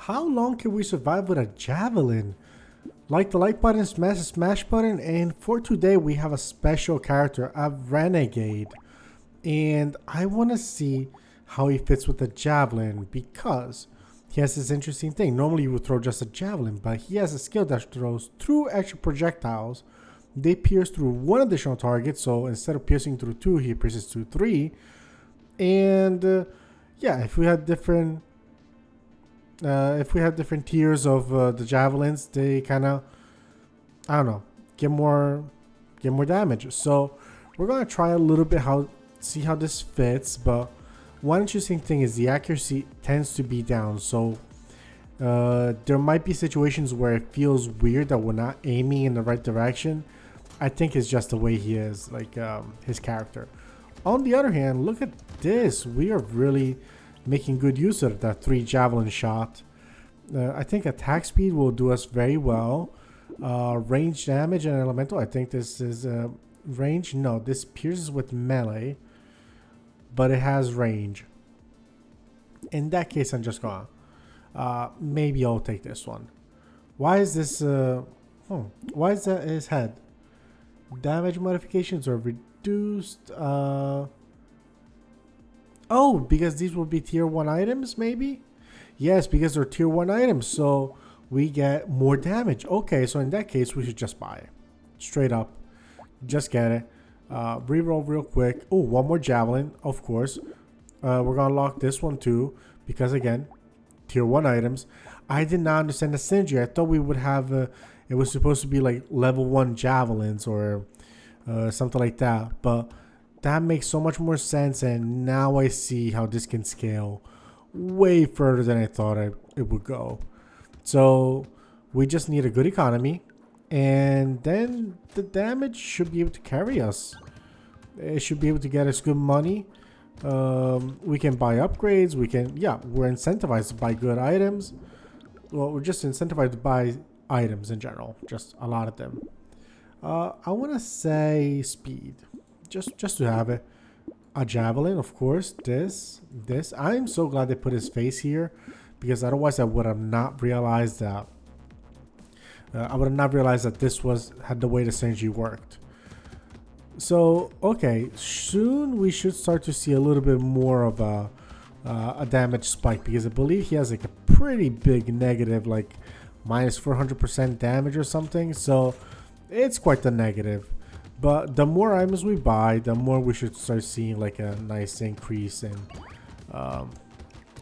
How long can we survive with a javelin? Like the like button, smash the smash button, and for today we have a special character, a renegade. And I want to see how he fits with the javelin because he has this interesting thing. Normally you would throw just a javelin, but he has a skill that throws two extra projectiles. They pierce through one additional target, so instead of piercing through two, he pierces through three. And yeah, if we have different tiers of the javelins, they kind of, I don't know, get more damage. So we're gonna try a little bit see how this fits. But one interesting thing is the accuracy tends to be down. So there might be situations where it feels weird that we're not aiming in the right direction. I think it's just the way he is, like his character. On the other hand, look at this. We are really making good use of that 3 javelin shot. I think attack speed will do us very well. Range damage and elemental. I think this is range. No, this pierces with melee, but it has range. In that case, I'm just gonna maybe I'll take this one. Why is this? Why is that his head? Damage modifications are reduced. Oh, because these will be tier 1 items, maybe? Yes, because they're tier 1 items, so we get more damage. Okay, so in that case, we should just buy it. Straight up. Just get it. Reroll real quick. Oh, one more javelin, of course. We're going to lock this one too, because again, tier 1 items. I did not understand the synergy. I thought we would have, it was supposed to be like level 1 javelins or something like that, but that makes so much more sense, and now I see how this can scale way further than I thought it would go. So we just need a good economy, and then the damage should be able to carry us. It should be able to get us good money. We can buy upgrades. We're incentivized to buy good items. Well, we're just incentivized to buy items in general, just a lot of them. I want to say speed. Just to have it. A javelin, of course. This. I'm so glad they put his face here, because otherwise I would have not realized that. This had the way the synergy worked. So okay, soon we should start to see a little bit more of a damage spike, because I believe he has like a pretty big negative, like minus 400% damage or something. So it's quite the negative. But the more items we buy, the more we should start seeing like a nice increase in.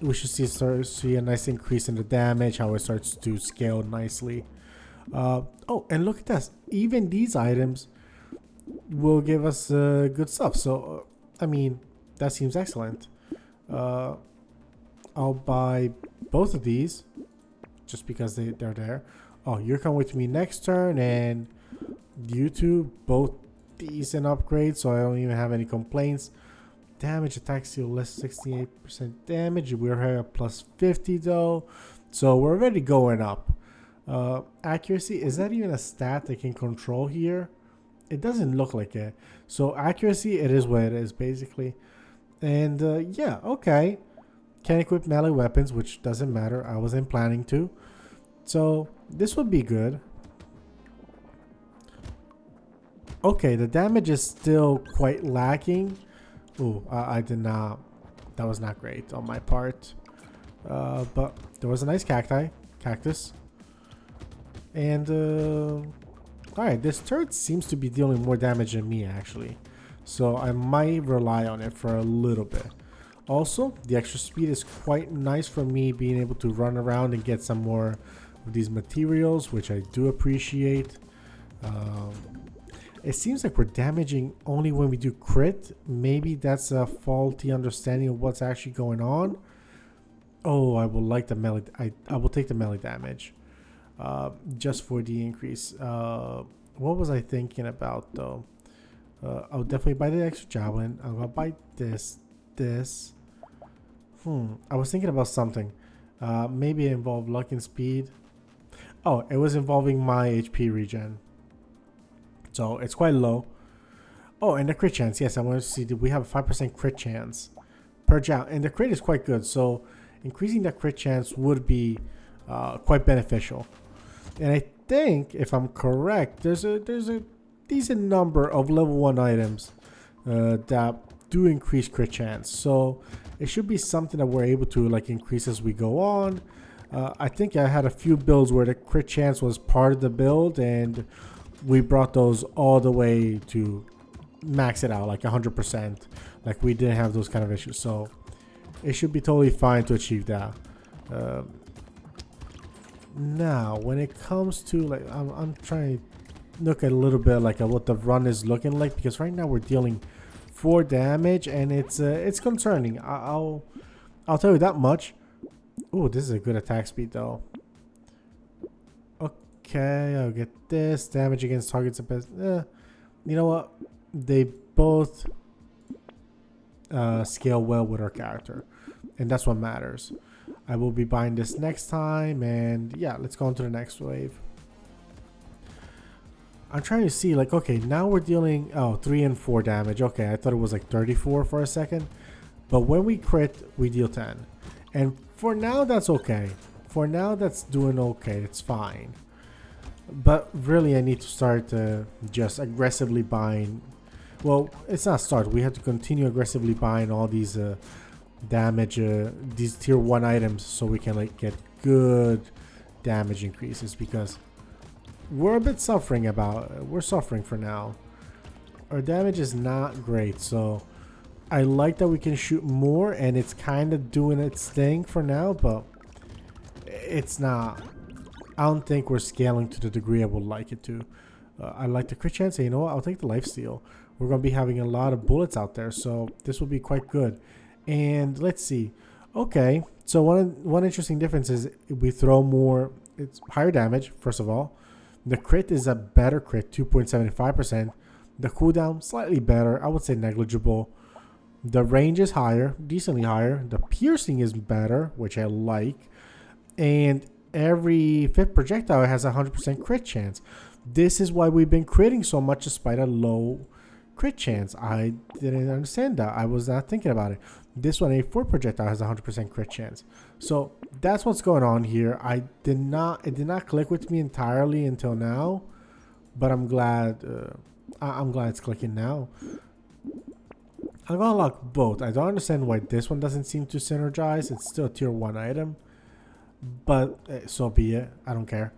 We should see a nice increase in the damage, how it starts to scale nicely. Oh, and look at this. Even these items will give us good stuff. So, I mean, that seems excellent. I'll buy both of these just because they're there. Oh, you're coming with me next turn, and you two both decent upgrades, so I don't even have any complaints. Damage, attack steal less 68% damage. We're here at plus 50 though, so we're already going up. Accuracy, is that even a stat I can control here? It doesn't look like it. So accuracy, it is what it is basically. And yeah, okay. Can equip melee weapons, which doesn't matter. I wasn't planning to. So this would be good. Okay, the damage is still quite lacking. Ooh, I did not. That was not great on my part. But there was a nice cactus. And alright, this turret seems to be dealing more damage than me actually. So I might rely on it for a little bit. Also, the extra speed is quite nice for me, being able to run around and get some more of these materials, which I do appreciate. It seems like we're damaging only when we do crit. Maybe that's a faulty understanding of what's actually going on. Oh, I will like the melee. I will take the melee damage. Just for the increase. What was I thinking about though? I'll definitely buy the extra javelin. I'm gonna buy this. I was thinking about something. Maybe it involved luck and speed. Oh, it was involving my HP regen. So it's quite low. Oh, and the crit chance. Yes, I want to see. We have a 5% crit chance per javelin, and the crit is quite good. So increasing that crit chance would be quite beneficial. And I think, if I'm correct, there's a decent number of level 1 items that do increase crit chance. So it should be something that we're able to like increase as we go on. I think I had a few builds where the crit chance was part of the build, and we brought those all the way to max it out, like 100%. Like, we didn't have those kind of issues. So it should be totally fine to achieve that. Now, when it comes to, like, I'm trying to look at a little bit like at what the run is looking like, because right now we're dealing 4 damage, and it's concerning. I'll tell you that much. Oh, this is a good attack speed though. Okay, I'll get this. Damage against targets are best. You know what? They both scale well with our character, and that's what matters. I will be buying this next time, and yeah, let's go on to the next wave. I'm trying to see, like, okay, now we're dealing 3 and 4 damage. Okay, I thought it was like 34 for a second, but when we crit, we deal 10, and for now that's okay. For now that's doing okay. It's fine. But really, I need to start just aggressively buying. Well, it's not start. We have to continue aggressively buying all these damage, these tier 1 items, so we can like get good damage increases, because we're a bit suffering we're suffering for now. Our damage is not great, so I like that we can shoot more, and it's kind of doing its thing for now, but it's not. I don't think we're scaling to the degree I would like it to. I like the crit chance, and you know what? I'll take the lifesteal. We're going to be having a lot of bullets out there, so this will be quite good. And let's see. Okay, so one interesting difference is we throw more. It's higher damage, first of all. The crit is a better crit, 2.75%. The cooldown, slightly better. I would say negligible. The range is higher, decently higher. The piercing is better, which I like. And every 5th projectile has a 100% crit chance. This is why we've been critting so much despite a low crit chance. I didn't understand that. I was not thinking about it. This one, a 4th projectile, has a 100% crit chance. So that's what's going on here. It did not click with me entirely until now, but I'm glad it's clicking now. I'm gonna unlock both. I don't understand why this one doesn't seem to synergize. It's still a tier 1 item, but so be it. I don't care.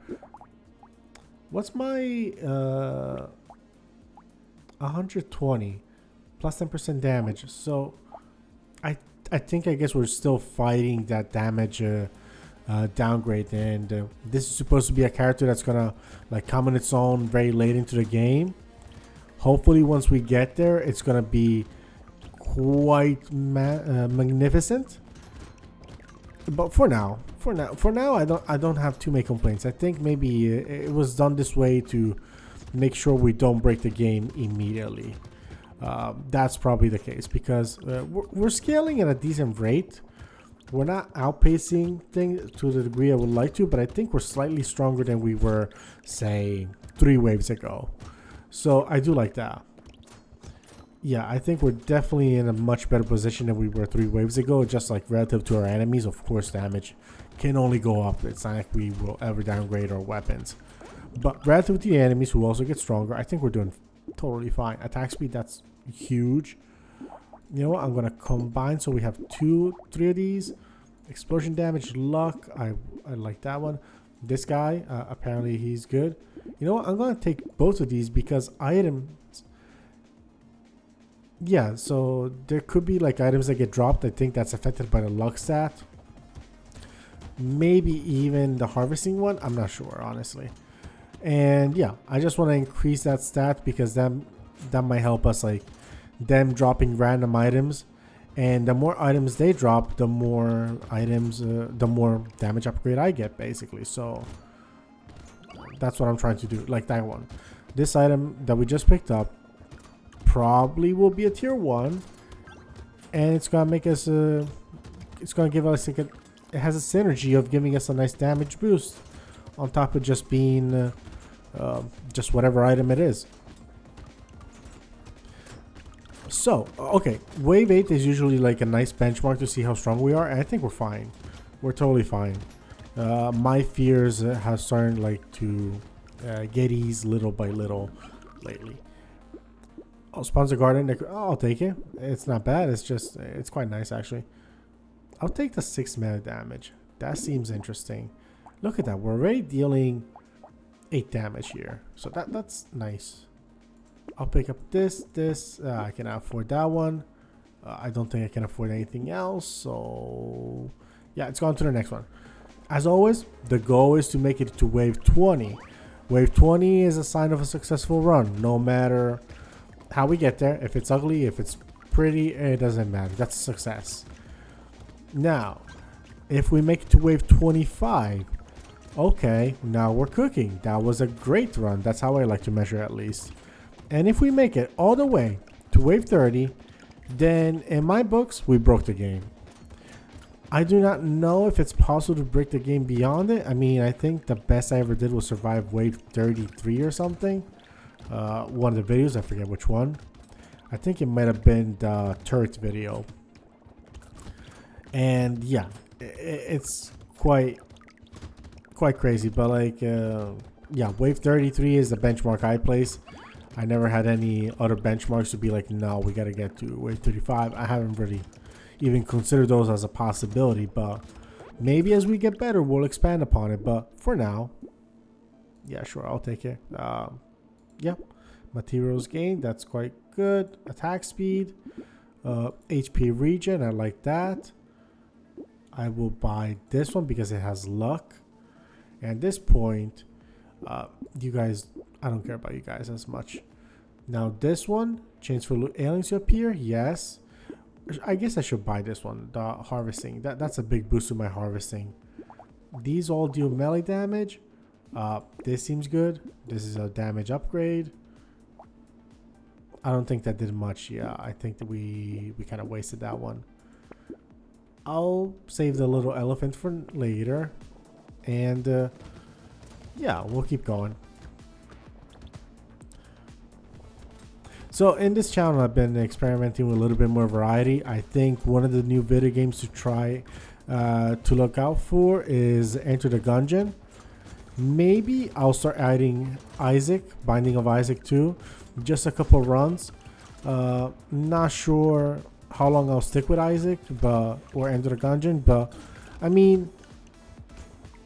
What's my 120 plus 10% damage? So I guess we're still fighting that damage downgrade, and this is supposed to be a character that's gonna like come on its own very late into the game. Hopefully, once we get there, it's gonna be quite magnificent. But for now, I don't have too many complaints. I think maybe it was done this way to make sure we don't break the game immediately. That's probably the case, because we're scaling at a decent rate. We're not outpacing things to the degree I would like to, but I think we're slightly stronger than we were, say, 3 waves ago. So I do like that. Yeah, I think we're definitely in a much better position than we were 3 waves ago, just like relative to our enemies. Of course, damage can only go up. It's not like we will ever downgrade our weapons. But relative to the enemies, who also get stronger, I think we're doing totally fine. Attack speed, that's huge. You know what? I'm going to combine so we have 3 of these. Explosion damage, luck. I like that one. This guy, apparently he's good. You know what? I'm going to take both of these because items... Yeah, so there could be like items that get dropped. I think that's affected by the luck stat. Maybe even the harvesting one. I'm not sure, honestly. And yeah, I just want to increase that stat because that might help us, like them dropping random items. And the more items they drop, the more items, the more damage upgrade I get, basically. So that's what I'm trying to do. Like that one. This item that we just picked up probably will be a tier 1, and it's gonna make us it's gonna give us like it has a synergy of giving us a nice damage boost on top of just being just whatever item it is. So okay, wave 8 is usually like a nice benchmark to see how strong we are, and I think we're fine. We're totally fine. My fears have started like to get eased little by little lately. Oh, sponsor garden. Oh, I'll take it. It's not bad. It's quite nice actually. I'll take the 6 mana damage. That seems interesting. Look at that. We're already dealing 8 damage here. So that's nice. I'll pick up this. I cannot afford that one. I don't think I can afford anything else. So yeah, it's gone to the next one. As always, the goal is to make it to wave 20. Wave 20 is a sign of a successful run. No matter how we get there, if it's ugly, if it's pretty, it doesn't matter. That's a success. Now, if we make it to wave 25, okay, now we're cooking. That was a great run. That's how I like to measure at least. And if we make it all the way to wave 30, then in my books, we broke the game. I do not know if it's possible to break the game beyond it. I mean, I think the best I ever did was survive wave 33 or something. One of the videos, I forget which one. I think it might have been the turret video. And yeah, it's quite crazy. But like, yeah, wave 33 is the benchmark I place. I never had any other benchmarks to be like, no, we got to get to wave 35. I haven't really even considered those as a possibility, but maybe as we get better, we'll expand upon it. But for now, yeah, sure, I'll take it. Yeah, materials gained, that's quite good. Attack speed, HP regen, I like that. I will buy this one because it has luck. And at this point, you guys, I don't care about you guys as much. Now this one, chance for aliens to appear, yes. I guess I should buy this one, the harvesting. That's a big boost to my harvesting. These all deal melee damage. This seems good. This is a damage upgrade. I don't think that did much. Yeah, I think that we kind of wasted that one. I'll save the little elephant for later. And yeah, we'll keep going. So in this channel, I've been experimenting with a little bit more variety. I think one of the new video games to try to look out for is Enter the Gungeon. Maybe I'll start adding Isaac, Binding of Isaac too. Just a couple runs. Not sure how long I'll stick with Isaac, or Enter the Gungeon, but I mean,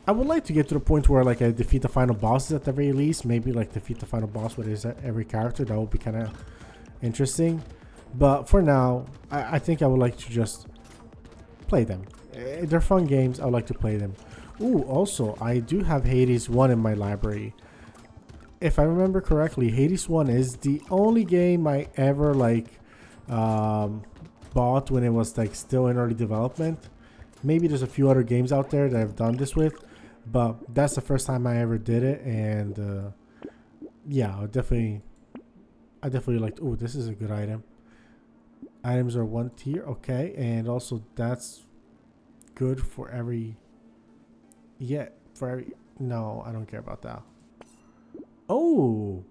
I would like to get to the point where like I defeat the final bosses at the very least. Maybe like defeat the final boss with every character. That would be kind of interesting. But for now, I think I would like to just play them. They're fun games. I would like to play them. Ooh, also, I do have Hades 1 in my library. If I remember correctly, Hades 1 is the only game I ever like bought when it was like still in early development. Maybe there's a few other games out there that I've done this with, but that's the first time I ever did it. And yeah, I definitely liked. Oh, this is a good item. Items are 1 tier, okay, and also that's good for every. Yeah, for every. No, I don't care about that. Oh,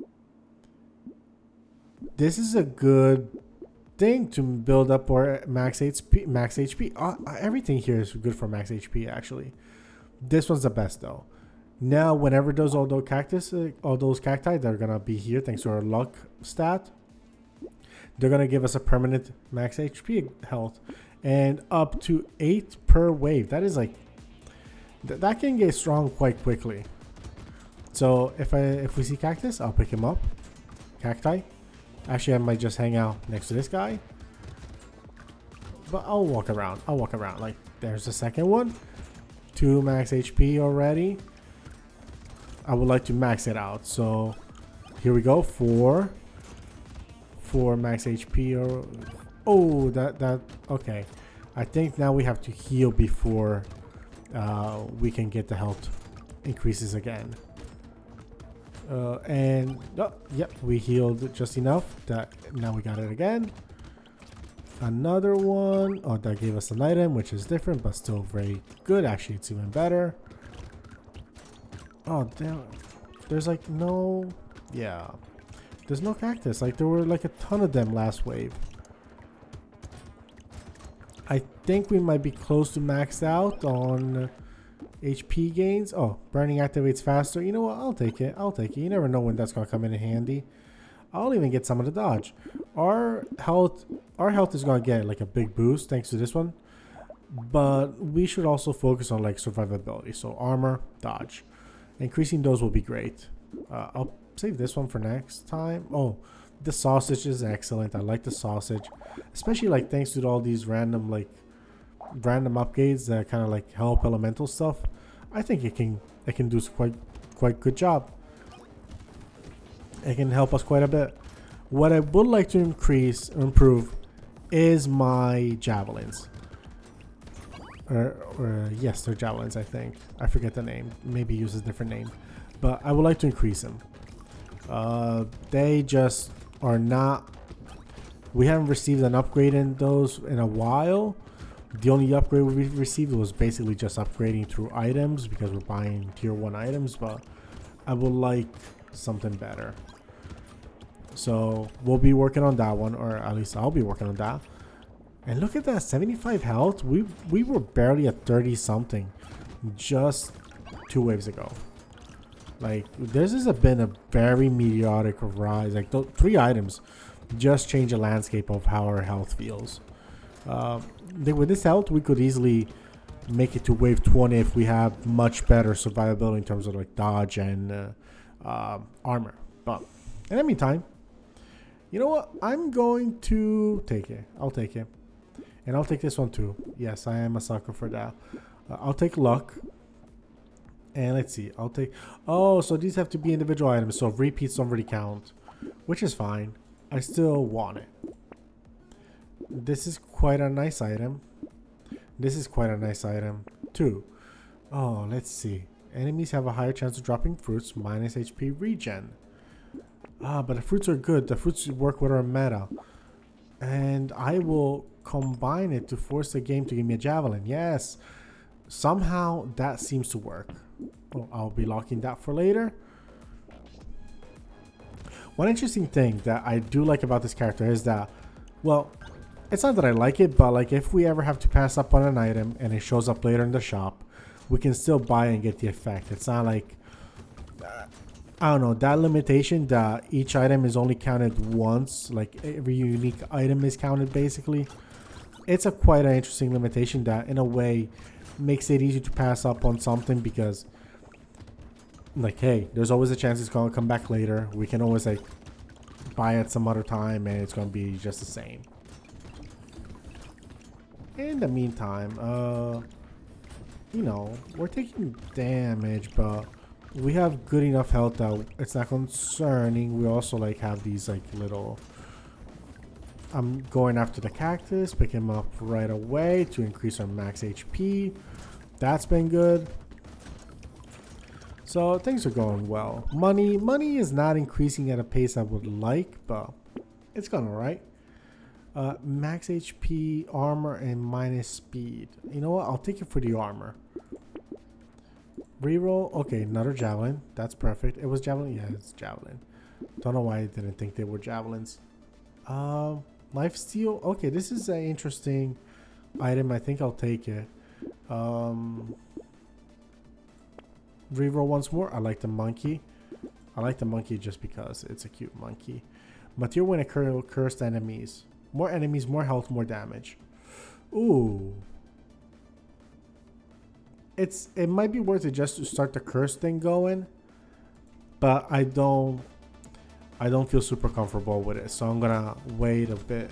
this is a good thing to build up our max HP. Everything here is good for max HP actually. This one's the best though. Now whenever those all those cacti that are gonna be here thanks to our luck stat, they're gonna give us a permanent max HP health and up to 8 per wave. That is like that can get strong quite quickly. So if we see cactus, I'll pick him up. Cacti. Actually, I might just hang out next to this guy. But I'll walk around. Like, there's the second one. 2 max HP already. I would like to max it out. So, here we go. 4 max HP. Oh, that... Okay. I think now we have to heal before we can get the health increases again. And yep, we healed just enough that now we got it again. Another one. Oh, that gave us an item, which is different, but still very good. Actually, it's even better. Oh, damn. There's like no... Yeah. There's no cactus. Like, there were like a ton of them last wave. I think we might be close to maxed out on HP gains. Oh, burning activates faster. You know what? I'll take it. I'll take it. You never know when that's gonna come in handy. I'll even get some of the dodge. Our health is gonna get like a big boost thanks to this one. But we should also focus on like survivability. So armor, dodge. Increasing those will be great. I'll save this one for next time. Oh, the sausage is excellent. I like the sausage, especially like thanks to all these random upgrades that kind of like help elemental stuff. I think it can do quite good job. It can help us quite a bit. What I would like to improve is my javelins. Yes, they're javelins, I think. I forget the name. Maybe use a different name. But I would like to increase them. They just are not... We haven't received an upgrade in those in a while. The only upgrade we received was basically just upgrading through items because we're buying tier 1 items. But I would like something better. So we'll be working on that one, or at least I'll be working on that. And look at that, 75 health. We were barely at 30 something just 2 waves ago. Like this has been a very meteoric rise. Like those 3 items just change the landscape of how our health feels. With this health, we could easily make it to wave 20 if we have much better survivability in terms of like dodge and armor. But in the meantime, you know what? I'm going to take it. I'll take it. And I'll take this one too. Yes, I am a sucker for that. I'll take luck. And let's see. I'll take... Oh, so these have to be individual items. So repeats don't really count. Which is fine. I still want it. This is quite a nice item. This is quite a nice item too. Oh, let's see. Enemies have a higher chance of dropping fruits. Minus HP regen. Ah, but the fruits are good. The fruits work with our meta. And I will combine it to force the game to give me a javelin. Yes. Somehow that seems to work. Oh, I'll be locking that for later. One interesting thing that I do like about this character is that, well, it's not that I like it, but like if we ever have to pass up on an item and it shows up later in the shop, we can still buy and get the effect. It's not like... I don't know, that limitation that each item is only counted once, like every unique item is counted basically. It's a quite an interesting limitation that in a way makes it easy to pass up on something because like, hey, there's always a chance it's going to come back later. We can always like buy it some other time and it's going to be just the same. In the meantime, you know, we're taking damage, but we have good enough health that it's not concerning. We also like have these like little... I'm going after the cactus, pick him up right away to increase our max HP. That's been good. So things are going well. Money is not increasing at a pace I would like, but it's going alright. Max HP, armor, and minus speed. You know what? I'll take it for the armor. Reroll. Okay, another javelin. That's perfect. It was javelin? Yeah, it's javelin. Don't know why I didn't think they were javelins. Lifesteal. Okay, this is an interesting item. I think I'll take it. Reroll once more. I like the monkey. I like the monkey just because it's a cute monkey. Material when occur cursed enemies. More enemies, more health, more damage. Ooh. It might be worth it just to start the curse thing going, but I don't feel super comfortable with it, so I'm gonna wait a bit.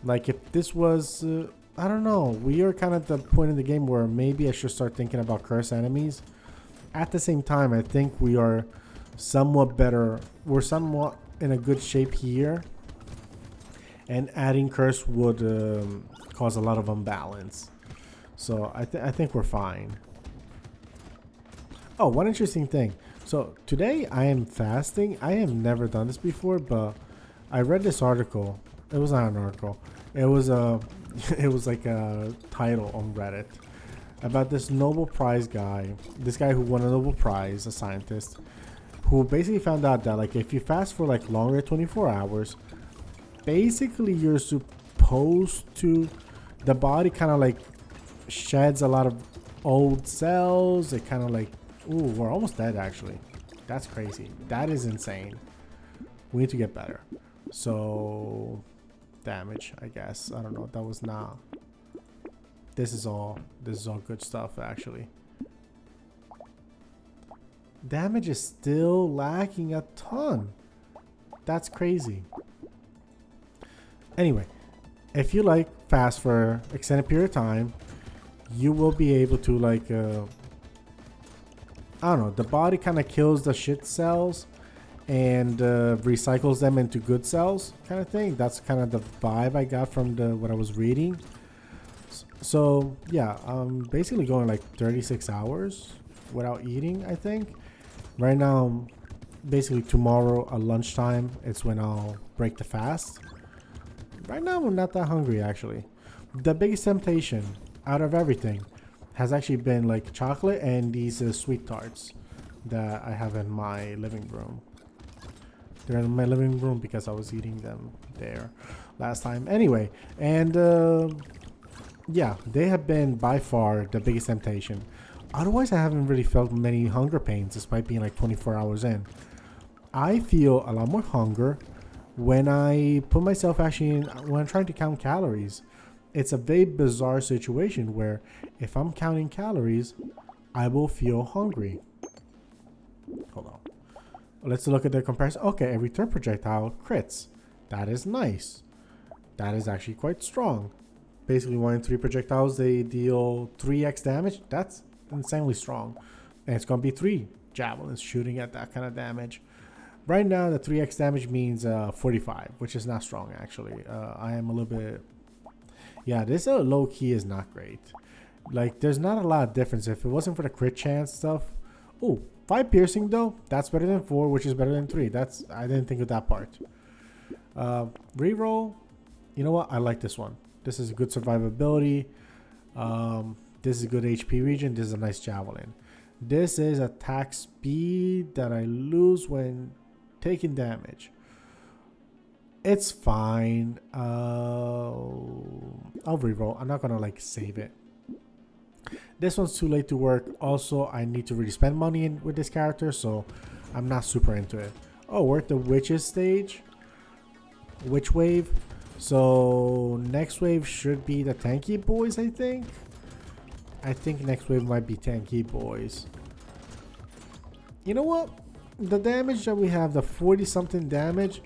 Like if this was I don't know, we are kind of at the point in the game where maybe I should start thinking about curse enemies. At the same time, I think we are somewhat better, we're somewhat in a good shape here, and adding curse would cause a lot of imbalance. So I think we're fine. Oh, one interesting thing. So today I am fasting. I have never done this before, but I read this article. It was not an article. It was it was like a title on Reddit about this Nobel Prize guy. This guy who won a Nobel Prize, a scientist, who basically found out that like if you fast for like longer than 24 hours, basically you're supposed to, the body kind of like sheds a lot of old cells. It kind of like, ooh, we're almost dead actually. That's crazy. That is insane. We need to get better. So damage, I guess. I don't know. That was not. This is all good stuff actually. Damage is still lacking a ton. That's crazy. Anyway, if you like fast for extended period of time, you will be able to like I don't know, the body kind of kills the shit cells and recycles them into good cells kind of thing. That's kind of the vibe I got from what I was reading. So yeah, I'm basically going like 36 hours without eating, I think. Right now, basically tomorrow at lunchtime, it's when I'll break the fast. Right now, I'm not that hungry actually. The biggest temptation out of everything has actually been like chocolate and these sweet tarts that I have in my living room. They're in my living room because I was eating them there last time. Anyway, and yeah, they have been by far the biggest temptation. Otherwise, I haven't really felt many hunger pains despite being like 24 hours in. I feel a lot more hunger when I put myself actually in, when I'm trying to count calories. It's a very bizarre situation where if I'm counting calories, I will feel hungry. Hold on. Let's look at the comparison. Okay, every third projectile crits. That is nice. That is actually quite strong. Basically, 1 in 3 projectiles, they deal 3x damage. That's insanely strong. And it's going to be 3 javelins shooting at that kind of damage. Right now, the 3x damage means 45, which is not strong, actually. I am a little bit... Yeah, this low key is not great. Like, there's not a lot of difference. If it wasn't for the crit chance stuff... Oh, 5 piercing, though. That's better than 4, which is better than 3. I didn't think of that part. Reroll. You know what? I like this one. This is a good survivability. This is a good HP region. This is a nice javelin. This is attack speed that I lose when taking damage. It's fine. I'll reroll. I'm not gonna like save it. This one's too late to work. Also, I need to really spend money with this character, so I'm not super into it. Oh, we're at the witches stage. Witch wave. So next wave should be the tanky boys, I think. I think next wave might be tanky boys. You know what? The damage that we have, the 40 something damage,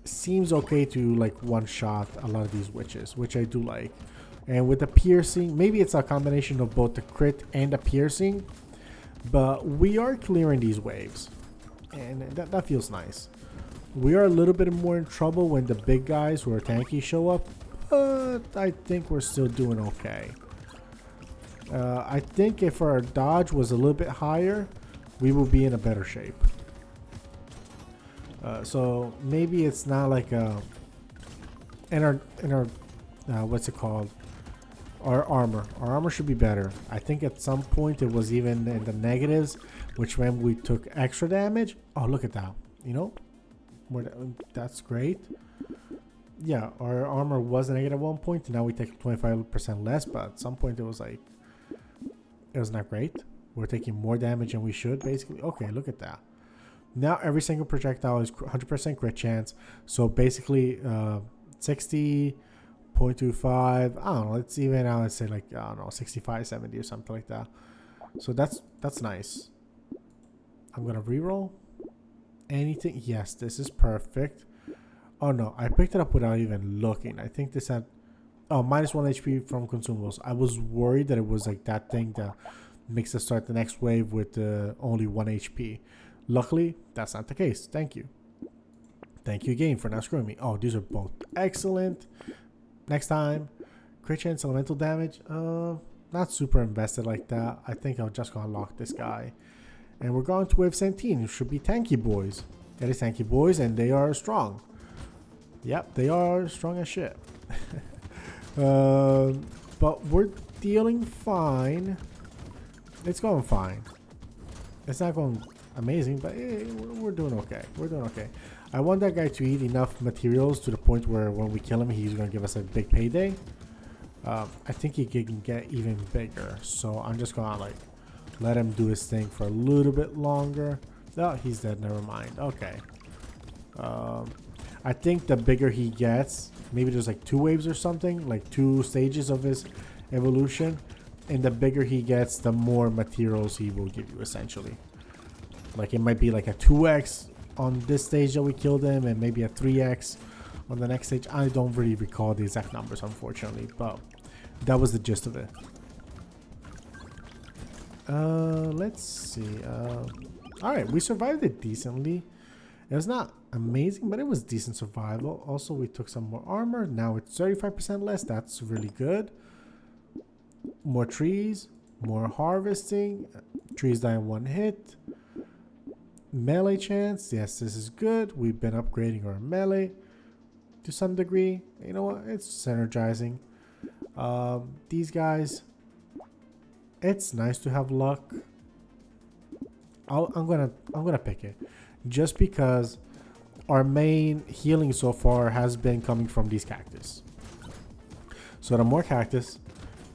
seems okay to like one shot a lot of these witches, which I do like. And with the piercing, maybe it's a combination of both the crit and the piercing, but we are clearing these waves, and that feels nice. We are a little bit more in trouble when the big guys who are tanky show up, but I think we're still doing okay. I think if our dodge was a little bit higher, we will be in a better shape. So maybe it's not like in our what's it called? Our armor should be better. I think at some point it was even in the negatives, which meant we took extra damage. Oh, look at that. You know, that's great. Yeah, our armor was negative at one point, and now we take 25% less, but at some point it was like, it was not great. We're taking more damage than we should, basically. Okay, look at that. Now every single projectile is 100% crit chance. So basically 60.25, I don't know, let's even out, let's say like, I don't know, 65, 70 or something like that. So that's nice. I'm gonna reroll. Anything? Yes, this is perfect. Oh no, I picked it up without even looking. I think this had, oh, minus 1 HP from consumables. I was worried that it was like that thing that makes us start the next wave with only 1 HP. Luckily, that's not the case. Thank you. Thank you again for not screwing me. Oh, these are both excellent. Next time, crit chance, elemental damage. Not super invested like that. I think I'm just gonna lock this guy. And we're going to wave 17. It should be tanky boys. It is tanky boys, and they are strong. Yep, they are strong as shit. But we're dealing fine. It's going fine. It's not going amazing, but we're doing okay. We're doing okay. I want that guy to eat enough materials to the point where when we kill him, he's going to give us a big payday. I think he can get even bigger. So I'm just gonna like let him do his thing for a little bit longer. Oh, he's dead. Never mind. Okay. I think the bigger he gets, maybe there's like 2 waves or something, like 2 stages of his evolution. And the bigger he gets, the more materials he will give you, essentially. Like, it might be like a 2x on this stage that we killed him, and maybe a 3x on the next stage. I don't really recall the exact numbers, unfortunately, but that was the gist of it. Let's see. All right, we survived it decently. It was not amazing, but it was decent survival. Also, we took some more armor. Now it's 35% less. That's really good. More trees, more harvesting. Trees die in 1 hit. Melee chance. Yes, this is good. We've been upgrading our melee to some degree. You know what? It's synergizing. These guys, it's nice to have luck. I'm gonna pick it, just because our main healing so far has been coming from these cactus. So the more cactus,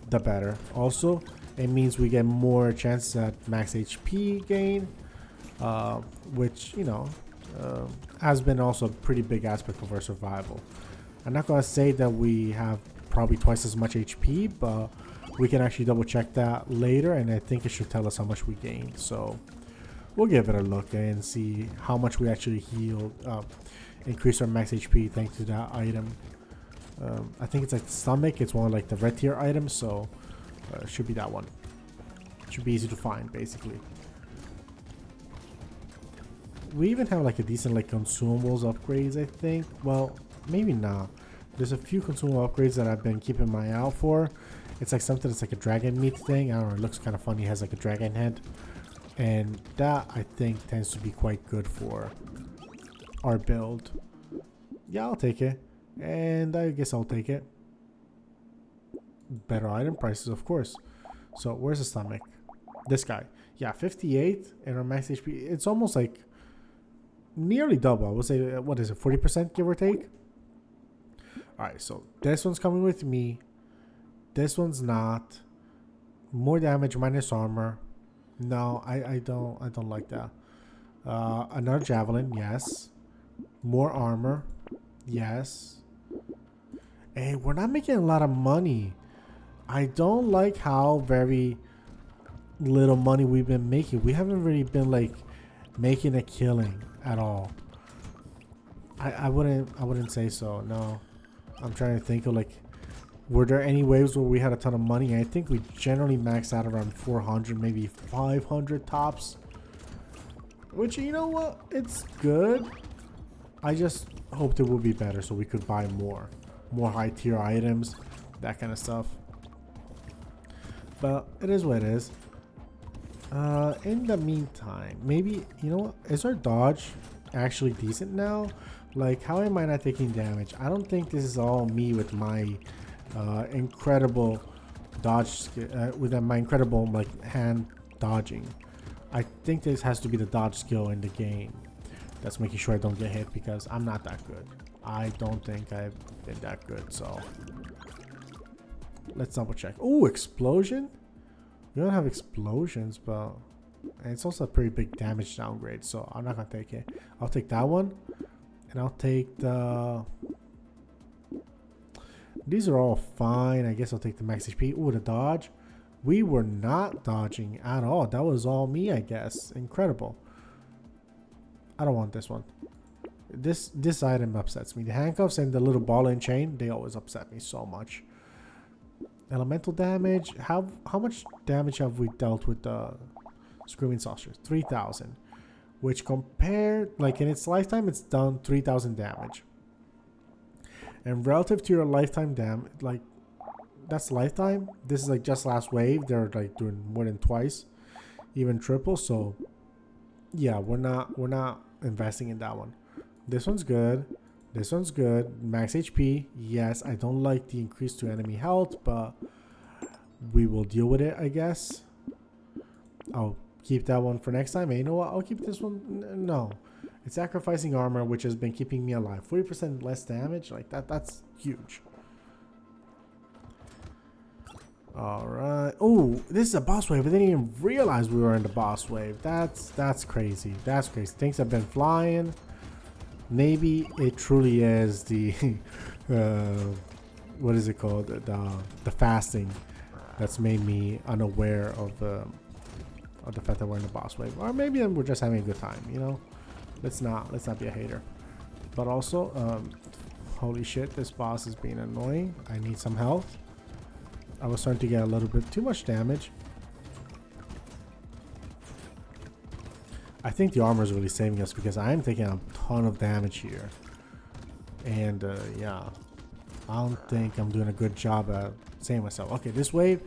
the better. Also, it means we get more chances at max HP gain, which, you know, has been also a pretty big aspect of our survival. I'm not gonna say that we have probably twice as much HP, but we can actually double check that later, and I think it should tell us how much we gained. So we'll give it a look and see how much we actually healed, increase our max HP thanks to that item. I think it's like the stomach. It's one of like the red tier items, so it should be that one. It should be easy to find, basically. We even have like a decent like consumables upgrades, I think. Well, maybe not. There's a few consumable upgrades that I've been keeping my eye out for. It's like something that's like a dragon meat thing. I don't know, it looks kind of funny. It has like a dragon head. And that, I think, tends to be quite good for our build. Yeah, I'll take it. And I guess I'll take it. Better item prices, of course. So, where's the stomach? This guy. Yeah, 58 and our max HP. It's almost like nearly double. I would say, what is it, 40% give or take? Alright, so this one's coming with me. This one's not. More damage, minus armor. No, I don't like that. Another javelin, yes. More armor, yes. Hey, we're not making a lot of money. I don't like how very little money we've been making. We haven't really been like making a killing at all. I wouldn't say so. No, I'm trying to think of like, were there any waves where we had a ton of money? I think we generally maxed out around 400, maybe 500 tops. Which, you know what? It's good. I just hoped it would be better so we could buy more high tier items, that kind of stuff. But it is what it is. In the meantime, maybe, you know what? Is our dodge actually decent now? Like, how am I not taking damage? I don't think this is all me with my incredible dodge skill, with my incredible like hand dodging. I think this has to be the dodge skill in the game that's making sure I don't get hit, because I'm not that good. I don't think I've been that good. So let's double check. Oh, explosion. We don't have explosions, but it's also a pretty big damage downgrade, so I'm not gonna take it. I'll take that one, and I'll take the... These are all fine. I guess I'll take the max HP. Ooh, the dodge. We were not dodging at all. That was all me, I guess. Incredible. I don't want this one. This item upsets me. The handcuffs and the little ball and chain, they always upset me so much. Elemental damage. How much damage have we dealt with the Screaming Saucers? 3,000. Which compared, like in its lifetime, it's done 3,000 damage. And relative to your lifetime damage, like, that's lifetime. This is like just last wave. They're like doing more than twice, even triple. So yeah, we're not investing in that one. This one's good. This one's good. Max HP. Yes, I don't like the increase to enemy health, but we will deal with it, I guess. I'll keep that one for next time. And you know what? I'll keep this one. No. It's sacrificing armor, which has been keeping me alive. 40% less damage. Like, that's huge. Alright. Oh, this is a boss wave. I didn't even realize we were in the boss wave. That's crazy. That's crazy. Things have been flying. Maybe it truly is the what is it called? The fasting that's made me unaware of the fact that we're in the boss wave. Or maybe we're just having a good time, you know? Let's not be a hater. But also, holy shit, this boss is being annoying. I need some health. I was starting to get a little bit too much damage. I think the armor is really saving us because I am taking a ton of damage here. And yeah, I don't think I'm doing a good job at saving myself. Okay, this wave,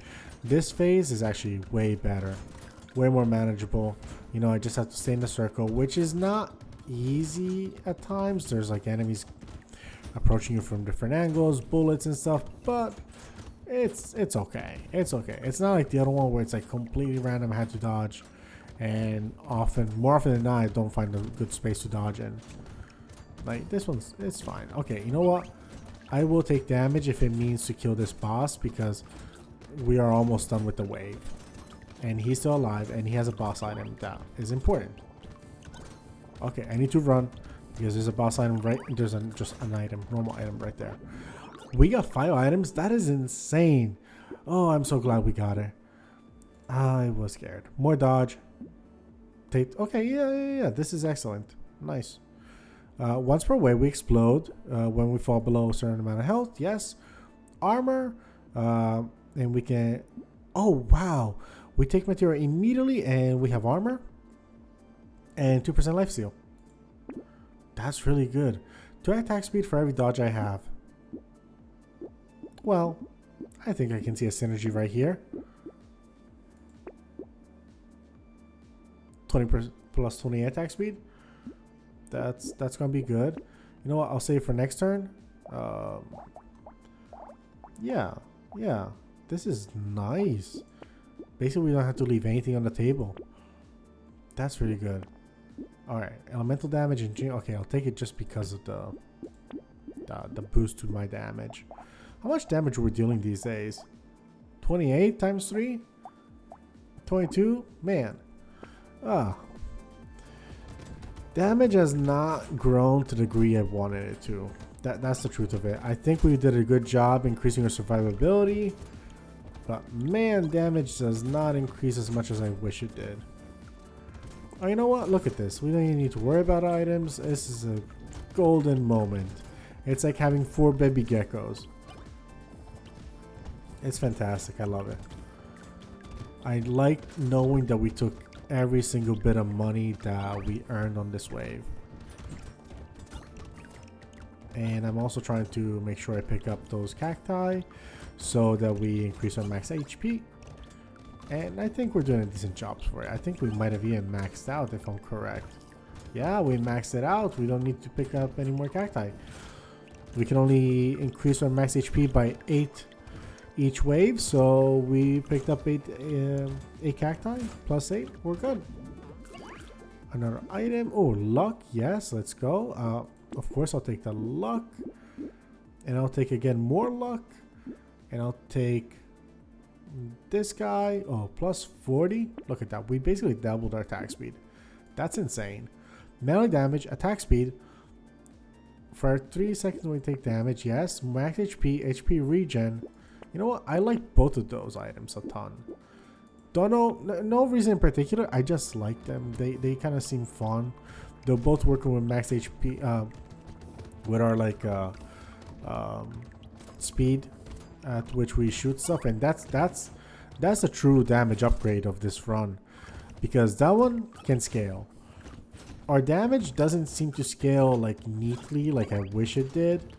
this phase is actually way better. Way more manageable. You know, I just have to stay in the circle, which is not easy at times. There's like enemies approaching you from different angles, bullets and stuff, but it's okay. It's okay. It's not like the other one where it's like completely random. I had to dodge, and more often than not, I don't find a good space to dodge in. Like this one's, it's fine. Okay, you know what? I will take damage if it means to kill this boss because we are almost done with the wave, and he's still alive, and he has a boss item that is important. Okay, I need to run because there's a boss item right. There's just an item, normal item right there. We got 5 items. That is insane. Oh, I'm so glad we got it. I was scared. More dodge. Okay, yeah. This is excellent. Nice. Once per wave, we explode when we fall below a certain amount of health. Yes. Armor. And we can... Oh, wow. We take material immediately and we have armor. And 2% life steal. That's really good. 2 attack speed for every dodge I have. Well, I think I can see a synergy right here. 20% plus 20 attack speed. That's gonna be good. You know what? I'll save for next turn. Yeah. This is nice. Basically, we don't have to leave anything on the table. That's really good. All right, elemental damage and okay, I'll take it just because of the boost to my damage. How much damage are we dealing these days? 28 times 3? 22? Man. Damage has not grown to the degree I wanted it to. That's the truth of it. I think we did a good job increasing our survivability. But man, damage does not increase as much as I wish it did. Oh, you know what? Look at this. We don't even need to worry about items. This is a golden moment. It's like having 4 baby geckos. It's fantastic. I love it. I like knowing that we took every single bit of money that we earned on this wave. And I'm also trying to make sure I pick up those cacti so that we increase our max HP. And I think we're doing a decent job for it. I think we might have even maxed out if I'm correct. Yeah, we maxed it out. We don't need to pick up any more cacti. We can only increase our max HP by 8 each wave. So we picked up 8 cacti plus 8. We're good. Another item. Oh, luck. Yes, let's go. Of course, I'll take the luck. And I'll take again more luck. And I'll take this guy. Oh, plus 40. Look at that. We basically doubled our attack speed. That's insane. Melee damage, attack speed. For 3 seconds when we take damage, yes. Max HP, HP regen. You know what? I like both of those items a ton. Don't know, no reason in particular. I just like them. They kind of seem fun. They're both working with max HP, with our like speed at which we shoot stuff, and that's a true damage upgrade of this run, because that one can scale. Our damage doesn't seem to scale like neatly like I wish it did,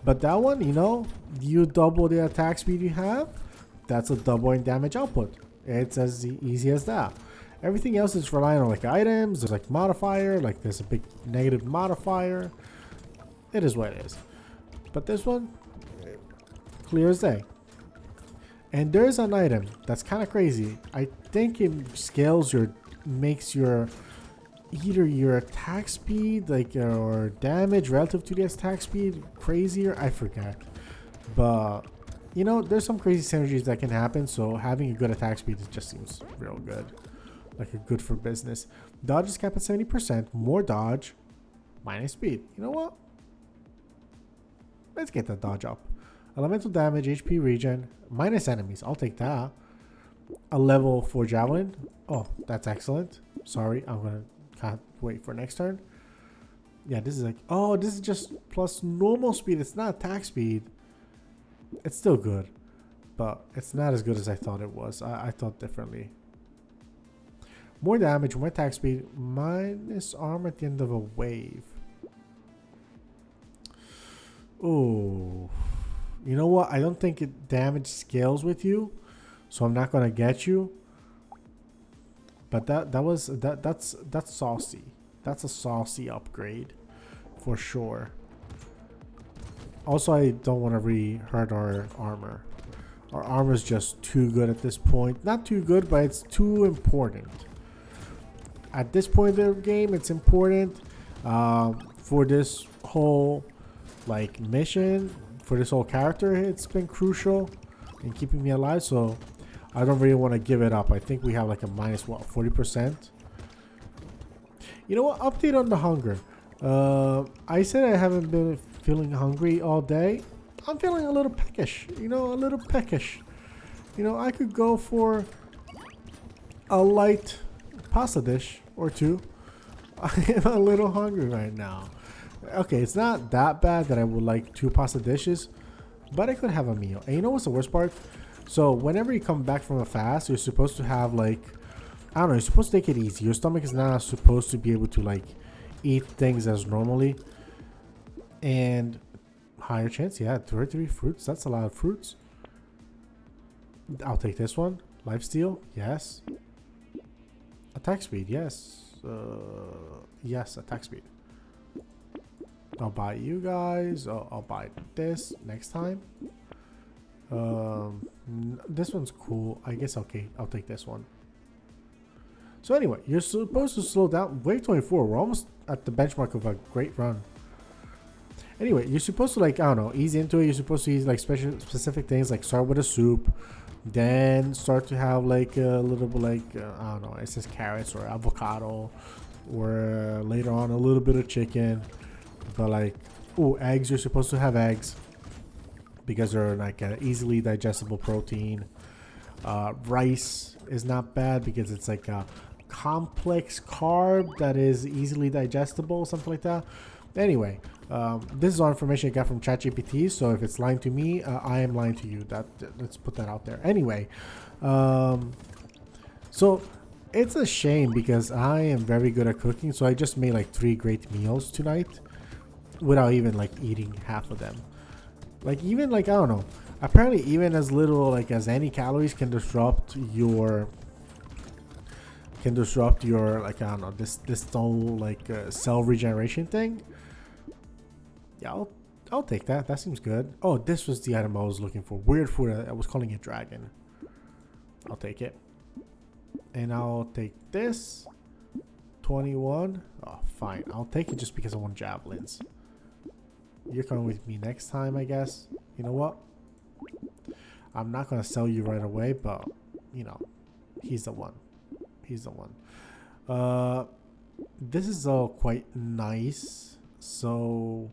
but that one, you know, you double the attack speed you have, that's a double in damage output. It's as easy as that. Everything else is relying on like items. There's like modifier, like there's a big negative modifier. It is what it is. But this one, clear as day. And there's an item that's kind of crazy. I think it scales makes your either your attack speed, like or damage relative to the attack speed crazier. I forget, but you know, there's some crazy synergies that can happen. So having a good attack speed just seems real good. Like a good for business. Dodge is capped at 70%. More dodge, minus speed. You know what? Let's get that dodge up. Elemental damage, HP regen, minus enemies. I'll take that. A level 4 javelin. Oh, that's excellent. Sorry, I'm gonna can't wait for next turn. Yeah, this is like, oh, this is just plus normal speed. It's not attack speed. It's still good, but it's not as good as I thought it was. I thought differently. More damage, more attack speed, minus armor at the end of a wave. Oh, you know what? I don't think it damage scales with you, so I'm not gonna get you. But that's saucy. That's a saucy upgrade, for sure. Also, I don't want to re-hurt our armor. Our armor is just too good at this point. Not too good, but it's too important. At this point in the game, it's important for this whole like mission, for this whole character. It's been crucial in keeping me alive, so I don't really want to give it up. I think we have like a minus what, 40%. You know what? Update on the hunger. I said I haven't been feeling hungry all day. I'm feeling a little peckish. You know, a little peckish. You know, I could go for a light pasta dish or two. I am a little hungry right now. Okay, it's not that bad that I would like 2 pasta dishes, but I could have a meal. And you know what's the worst part? So whenever you come back from a fast, you're supposed to have like, I don't know, you're supposed to take it easy. Your stomach is not supposed to be able to like eat things as normally. And higher chance, yeah, 33 fruits. That's a lot of fruits. I'll take this one. Lifesteal, yes. Attack speed, yes. Yes, attack speed. I'll buy you guys. I'll buy this next time. This one's cool. I guess okay, I'll take this one. So anyway, you're supposed to slow down. Wave 24. We're almost at the benchmark of a great run. Anyway, you're supposed to like, I don't know, ease into it. You're supposed to use like specific things, like start with a soup, then start to have like a little bit like I don't know, it says carrots or avocado, or later on a little bit of chicken. But like, oh, eggs. You're supposed to have eggs because they're like an easily digestible protein. Rice is not bad because it's like a complex carb that is easily digestible, something like that. Anyway, this is all information I got from ChatGPT, so if it's lying to me, I am lying to you. Let's put that out there. Anyway, so it's a shame because I am very good at cooking, so I just made like 3 great meals tonight without even like eating half of them. Like even like, I don't know, apparently even as little like as any calories can disrupt your like, I don't know, this whole like cell regeneration thing. Yeah, I'll take that. That seems good. Oh, this was the item I was looking for. Weird food. I was calling it dragon. I'll take it. And I'll take this. 21. Oh, fine. I'll take it just because I want javelins. You're coming with me next time, I guess. You know what? I'm not going to sell you right away, but, you know, he's the one. He's the one. This is all quite nice. So,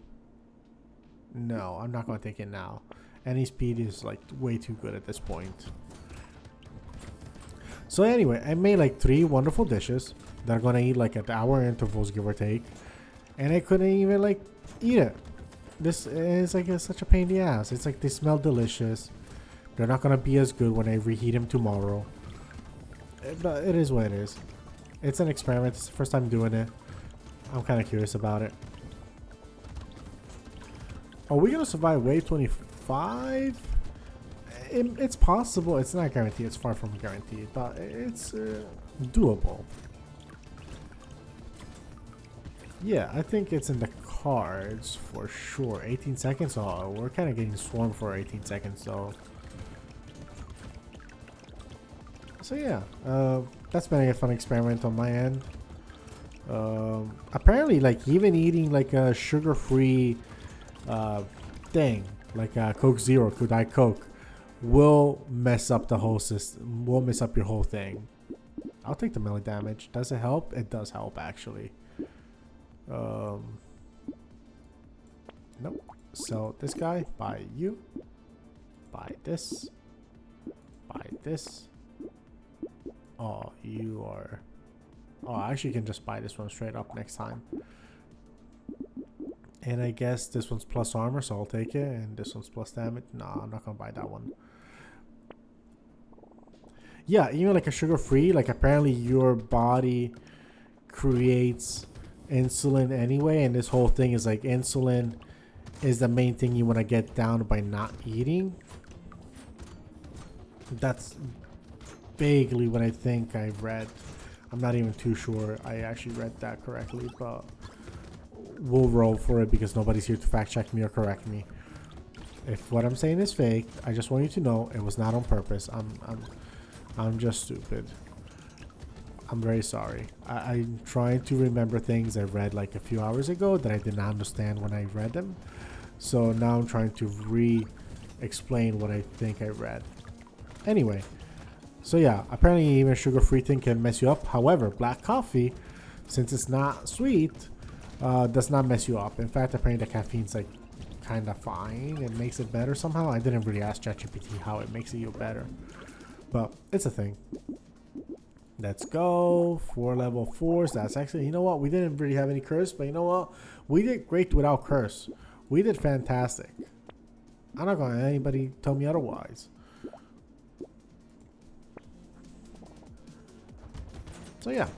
no, I'm not going to take it now. Any speed is, like, way too good at this point. So, anyway, I made, like, 3 wonderful dishes that are going to eat, like, at hour intervals, give or take. And I couldn't even, like, eat it. This is like such a pain in the ass. It's like they smell delicious. They're not gonna be as good when I reheat them tomorrow. But it is what it is. It's an experiment. It's the first time doing it. I'm kind of curious about it. Are we gonna survive wave 25? It's possible. It's not guaranteed. It's far from guaranteed, but it's doable. Yeah, I think it's in the cards for sure. 18 seconds. Oh, we're kind of getting swarmed for 18 seconds, though. So yeah, that's been a fun experiment on my end. Apparently, like even eating like a sugar-free thing, like a Coke Zero, Diet Coke, will mess up the whole system, will mess up your whole thing. I'll take the melee damage. Does it help? It does help, actually. Nope. So this guy, buy you. Buy this. Buy this. Oh, you are... Oh, I actually can just buy this one straight up next time. And I guess this one's plus armor, so I'll take it. And this one's plus damage. No, I'm not going to buy that one. Yeah, even like a sugar-free, like apparently your body creates insulin anyway. And this whole thing is like insulin is the main thing you want to get down by not eating. That's vaguely what I think I read. I'm not even too sure I actually read that correctly, but we'll roll for it because nobody's here to fact check me or correct me. If what I'm saying is fake, I just want you to know it was not on purpose. I'm just stupid. I'm very sorry. I'm trying to remember things I read like a few hours ago that I did not understand when I read them. So now I'm trying to re-explain what I think I read. Anyway, so yeah, apparently even a sugar-free thing can mess you up. However, black coffee, since it's not sweet, does not mess you up. In fact, apparently the caffeine's like kind of fine. It makes it better somehow. I didn't really ask ChatGPT how it makes it better, but it's a thing. Let's go. 4 level 4s. That's actually, you know what? We didn't really have any curse, but you know what? We did great without curse. We did fantastic. I'm not going to let anybody tell me otherwise. So yeah.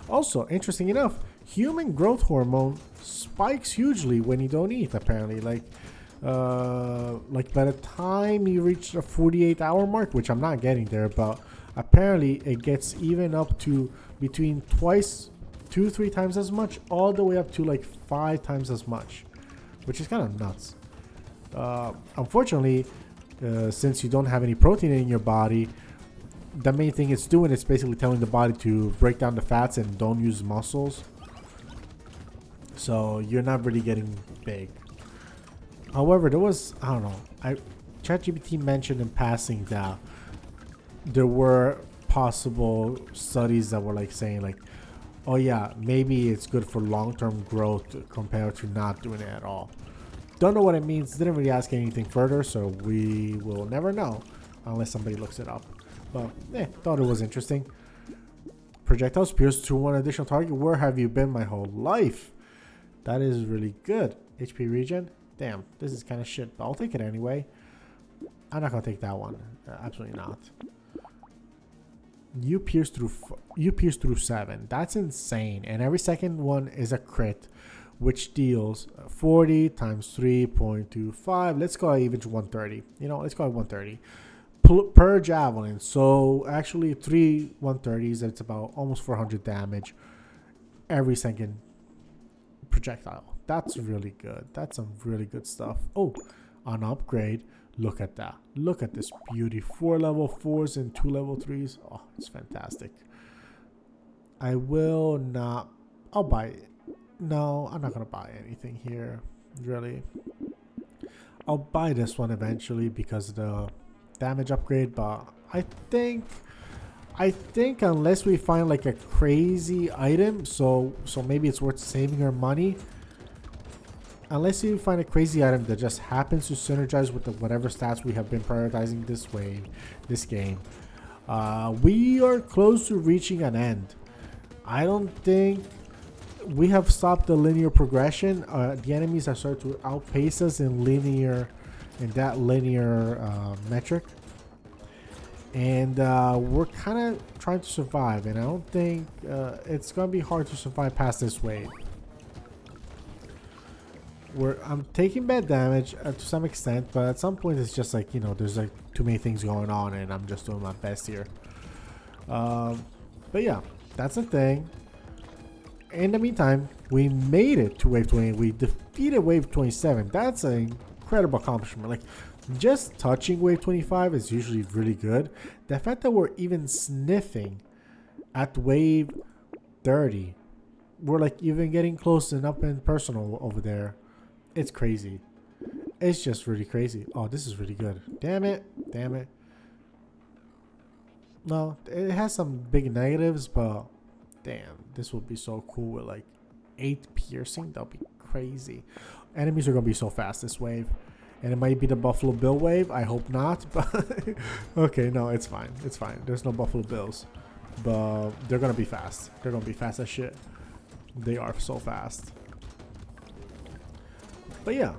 Also, interesting enough, human growth hormone spikes hugely when you don't eat, apparently. Like by the time you reach the 48-hour mark, which I'm not getting there, but apparently it gets even up to between 2-3 times as much, all the way up to like 5 times as much, which is kind of nuts. Unfortunately, since you don't have any protein in your body, the main thing it's doing is basically telling the body to break down the fats and don't use muscles. So you're not really getting big. However, there was, I don't know, ChatGPT mentioned in passing that there were possible studies that were like saying like, oh yeah, maybe it's good for long-term growth compared to not doing it at all. Don't know what it means. Didn't really ask anything further, so we will never know unless somebody looks it up. But thought it was interesting. Projectiles pierce to one additional target. Where have you been my whole life? That is really good. HP regen. Damn, this is kind of shit, but I'll take it anyway. I'm not gonna take that one. Absolutely not. You pierce through 7. That's insane. And every second one is a crit, which deals 40 times 3.25. Let's go even to 130. You know, let's go at 130 per javelin. So actually 3 130s. That's about almost 400 damage every second projectile. That's really good. That's some really good stuff. Oh, on upgrade. Look at that. Look at this beauty. 4 level 4s and 2 level 3s. Oh, it's fantastic. I will not... I'll buy it. No, I'm not going to buy anything here. Really. I'll buy this one eventually because of the damage upgrade. But I think unless we find like a crazy item, so maybe it's worth saving our money. Unless you find a crazy item that just happens to synergize with whatever stats we have been prioritizing this game, we are close to reaching an end. I don't think we have stopped the linear progression. The enemies are starting to outpace us in that linear metric, and we're kind of trying to survive. And I don't think it's gonna be hard to survive past this wave. I'm taking bad damage to some extent, but at some point it's just like, you know, there's like too many things going on and I'm just doing my best here. But yeah, that's the thing. In the meantime, we made it to wave 20. We defeated wave 27. That's an incredible accomplishment. Like, just touching wave 25 is usually really good. The fact that we're even sniffing at wave 30, we're like even getting close and up and personal over there. It's crazy. It's just really crazy. Oh, this is really good. Damn it. Damn it. No, it has some big negatives, but damn, this would be so cool with like 8 piercing. That'll be crazy. Enemies are going to be so fast this wave. And it might be the Buffalo Bill wave. I hope not. But okay, no, it's fine. It's fine. There's no Buffalo Bills. But they're going to be fast. They're going to be fast as shit. They are so fast. But yeah.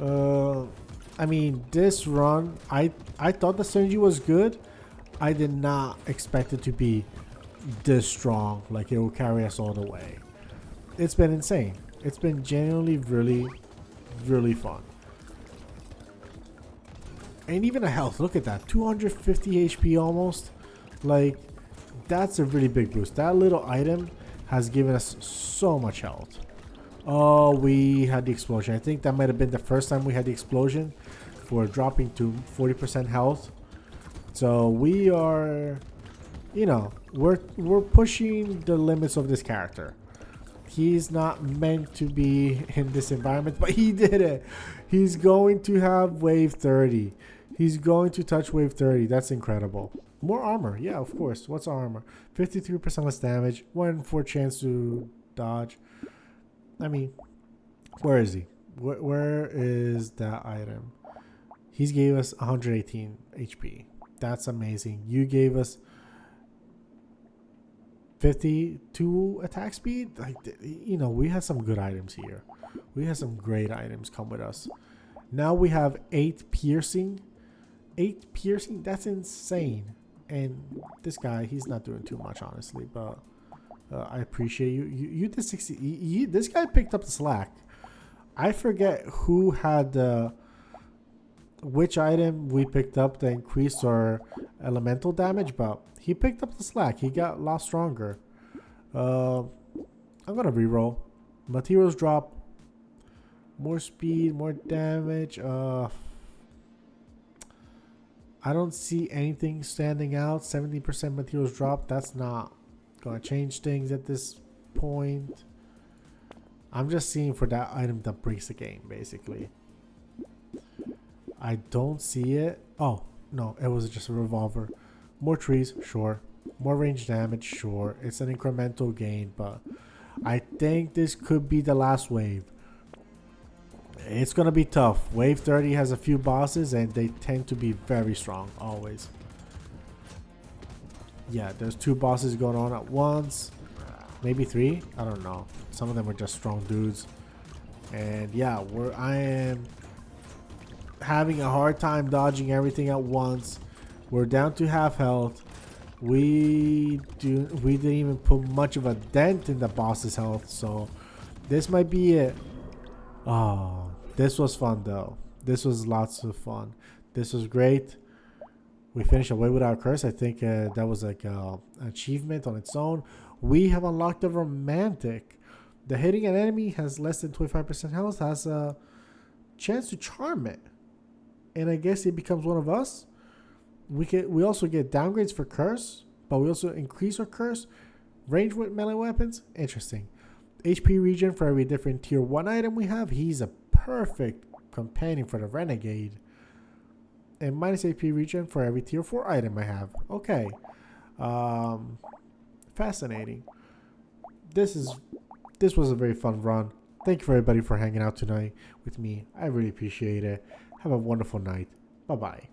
I mean, this run, I thought the synergy was good. I did not expect it to be this strong. Like, it will carry us all the way. It's been insane. It's been genuinely really, really fun. And even a health, look at that, 250 HP almost. Like, that's a really big boost. That little item has given us so much health. Oh, we had the explosion. I think that might have been the first time we had the explosion for dropping to 40% health. So we are, you know, we're pushing the limits of this character. He's not meant to be in this environment, but he did it. He's going to have wave 30. He's going to touch wave 30. That's incredible. More armor. Yeah, of course. What's our armor? 53% less damage. 1 in 4 chance to dodge. I mean, where is he? Where is that item? He's gave us 118 HP. That's amazing. You gave us 52 attack speed. Like, you know, we have some good items here. We have some great items come with us. Now we have 8 piercing. 8 piercing. That's insane. And this guy, he's not doing too much, honestly. But I appreciate you. You did 60. This guy picked up the slack. I forget who had which item we picked up that increased our elemental damage, but he picked up the slack. He got a lot stronger. I'm gonna reroll. Materials drop. More speed, more damage. I don't see anything standing out. 70% materials drop. That's not gonna change things at this point. I'm just seeing for that item that breaks the game, basically. I don't see it. Oh, no, it was just a revolver. More trees, sure. More range damage, sure. It's an incremental gain, but I think this could be the last wave. It's going to be tough. Wave 30 has a few bosses, and they tend to be very strong, always. Yeah, there's 2 bosses going on at once. Maybe 3? I don't know. Some of them are just strong dudes. And yeah, I am having a hard time dodging everything at once. We're down to half health. We didn't even put much of a dent in the boss's health, so this might be it. Oh, this was fun though. This was lots of fun. This was great. We finished Away Without Curse. I think that was like an achievement on its own. We have unlocked the Romantic. The hitting an enemy has less than 25% health has a chance to charm it. And I guess it becomes one of us. We also get downgrades for Curse, but we also increase our Curse. Range with melee weapons. Interesting. HP regen for every different tier 1 item we have. He's a perfect companion for the Renegade. And minus HP regen for every tier 4 item I have. Okay. Fascinating. This was a very fun run. Thank you for everybody for hanging out tonight with me. I really appreciate it. Have a wonderful night. Bye-bye.